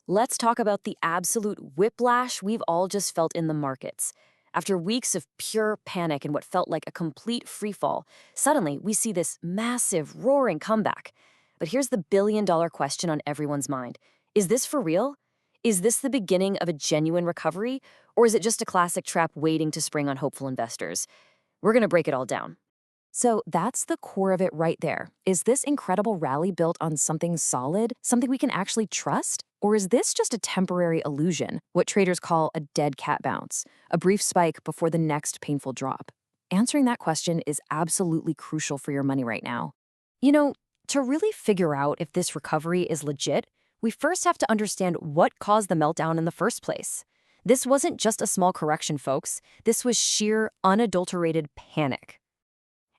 Let's talk about the absolute whiplash we've all just felt in the markets. After weeks of pure panic and what felt like a complete freefall, suddenly we see this massive, roaring comeback. But here's the billion-dollar question on everyone's mind. Is this for real? Is this the beginning of a genuine recovery? Or is it just a classic trap waiting to spring on hopeful investors? We're going to break it all down. So that's the core of it right there. Is this incredible rally built on something solid, something we can actually trust? Or is this just a temporary illusion, what traders call a dead cat bounce, a brief spike before the next painful drop? Answering that question is absolutely crucial for your money right now. You know, to really figure out if this recovery is legit, we first have to understand what caused the meltdown in the first place. This wasn't just a small correction, folks. This was sheer, unadulterated panic.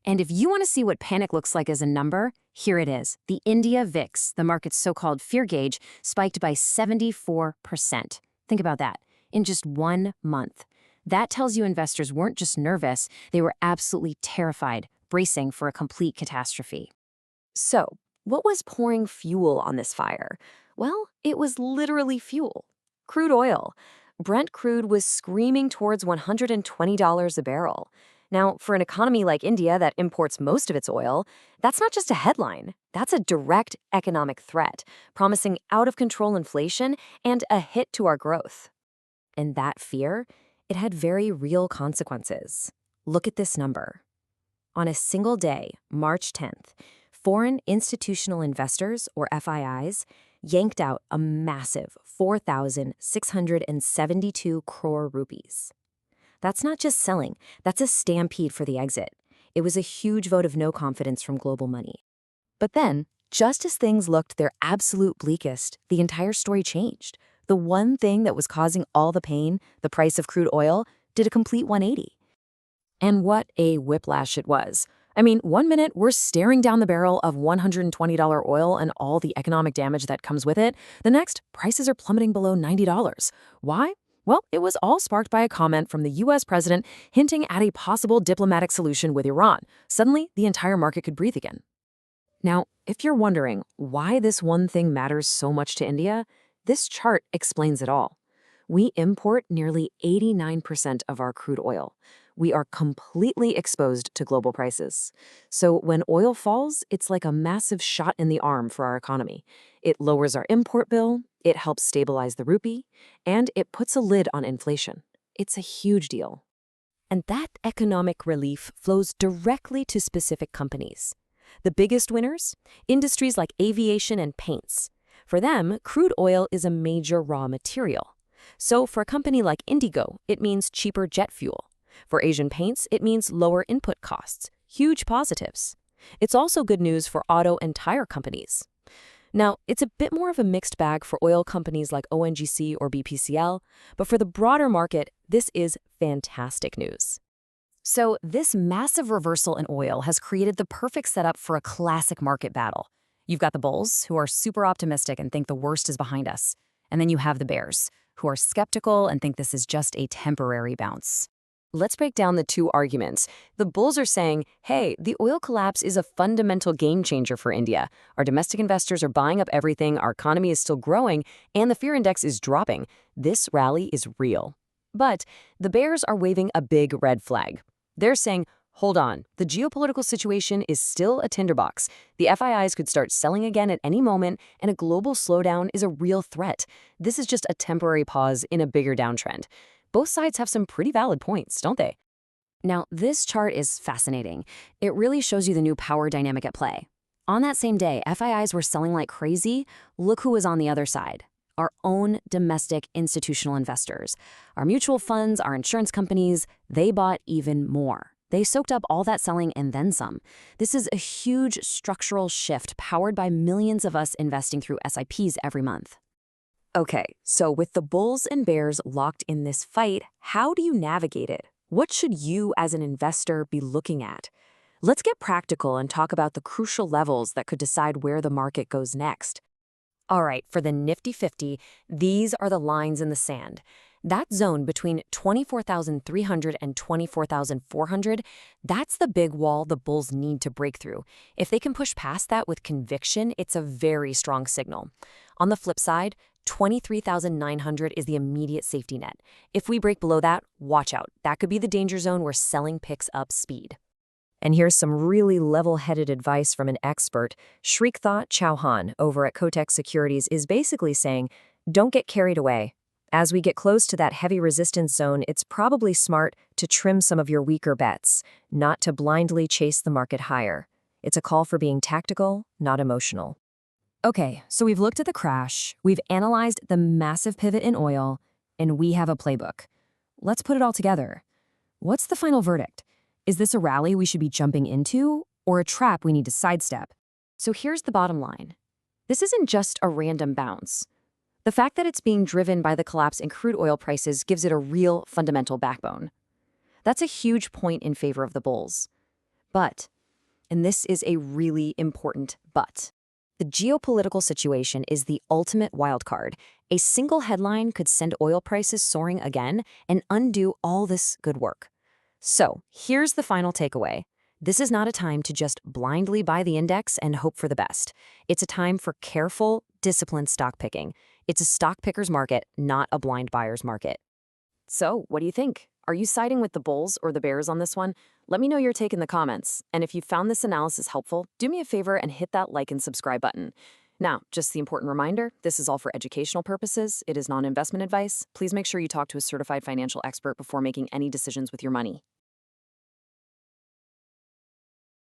And if you want to see what panic looks like as a number, here it is. The India VIX, the market's so-called fear gauge, spiked by 74%. Think about that, in just 1 month. That tells you investors weren't just nervous, they were absolutely terrified, bracing for a complete catastrophe. So, what was pouring fuel on this fire? Well, it was literally fuel. Crude oil. Brent crude was screaming towards $120 a barrel. Now, for an economy like India that imports most of its oil, that's not just a headline. That's a direct economic threat, promising out-of-control inflation and a hit to our growth. And that fear, it had very real consequences. Look at this number. On a single day, March 10th, foreign institutional investors, or FIIs, yanked out a massive 4,672 crore rupees. That's not just selling, that's a stampede for the exit. It was a huge vote of no confidence from global money. But then, just as things looked their absolute bleakest, the entire story changed. The one thing that was causing all the pain, the price of crude oil, did a complete 180. And what a whiplash it was. I mean, 1 minute we're staring down the barrel of $120 oil and all the economic damage that comes with it. The next, prices are plummeting below $90. Why? Well, it was all sparked by a comment from the US president hinting at a possible diplomatic solution with Iran. Suddenly, the entire market could breathe again. Now, if you're wondering why this one thing matters so much to India, this chart explains it all. We import nearly 89% of our crude oil. We are completely exposed to global prices. So when oil falls, it's like a massive shot in the arm for our economy. It lowers our import bill, it helps stabilize the rupee, and it puts a lid on inflation. It's a huge deal. And that economic relief flows directly to specific companies. The biggest winners? Industries like aviation and paints. For them, crude oil is a major raw material. So for a company like Indigo, it means cheaper jet fuel. For Asian paints, it means lower input costs. Huge positives. It's also good news for auto and tire companies. Now, it's a bit more of a mixed bag for oil companies like ONGC or BPCL, but for the broader market, this is fantastic news. So this massive reversal in oil has created the perfect setup for a classic market battle. You've got the bulls, who are super optimistic and think the worst is behind us. And then you have the bears, who are skeptical and think this is just a temporary bounce. Let's break down the two arguments. The bulls are saying, hey, the oil collapse is a fundamental game changer for India. Our domestic investors are buying up everything, our economy is still growing, and the fear index is dropping. This rally is real. But the bears are waving a big red flag. They're saying, hold on, the geopolitical situation is still a tinderbox. The FIIs could start selling again at any moment, and a global slowdown is a real threat. This is just a temporary pause in a bigger downtrend. Both sides have some pretty valid points, don't they? Now, this chart is fascinating. It really shows you the new power dynamic at play. On that same day, FIIs were selling like crazy. Look who was on the other side. Our own domestic institutional investors. Our mutual funds, our insurance companies, they bought even more. They soaked up all that selling and then some. This is a huge structural shift powered by millions of us investing through SIPs every month. Okay, so with the bulls and bears locked in this fight, how do you navigate it? What should you as an investor be looking at? Let's get practical and talk about the crucial levels that could decide where the market goes next. All right, for the Nifty 50, these are the lines in the sand. That zone between 24,300 and 24,400, that's the big wall the bulls need to break through. If they can push past that with conviction, it's a very strong signal. On the flip side, 23,900 is the immediate safety net. If we break below that, watch out. That could be the danger zone where selling picks up speed. And here's some really level-headed advice from an expert. Shrikthot Chauhan over at Kotak Securities is basically saying, don't get carried away. As we get close to that heavy resistance zone, it's probably smart to trim some of your weaker bets, not to blindly chase the market higher. It's a call for being tactical, not emotional. Okay, so we've looked at the crash, we've analyzed the massive pivot in oil, and we have a playbook. Let's put it all together. What's the final verdict? Is this a rally we should be jumping into, or a trap we need to sidestep? So here's the bottom line. This isn't just a random bounce. The fact that it's being driven by the collapse in crude oil prices gives it a real fundamental backbone. That's a huge point in favor of the bulls. But, and this is a really important but, the geopolitical situation is the ultimate wildcard. A single headline could send oil prices soaring again and undo all this good work. So, here's the final takeaway. This is not a time to just blindly buy the index and hope for the best. It's a time for careful, disciplined stock picking. It's a stock picker's market, not a blind buyer's market. So, what do you think? Are you siding with the bulls or the bears on this one? Let me know your take in the comments. And if you found this analysis helpful, do me a favor and hit that like and subscribe button. Now, just the important reminder, this is all for educational purposes. It is non-investment advice. Please make sure you talk to a certified financial expert before making any decisions with your money.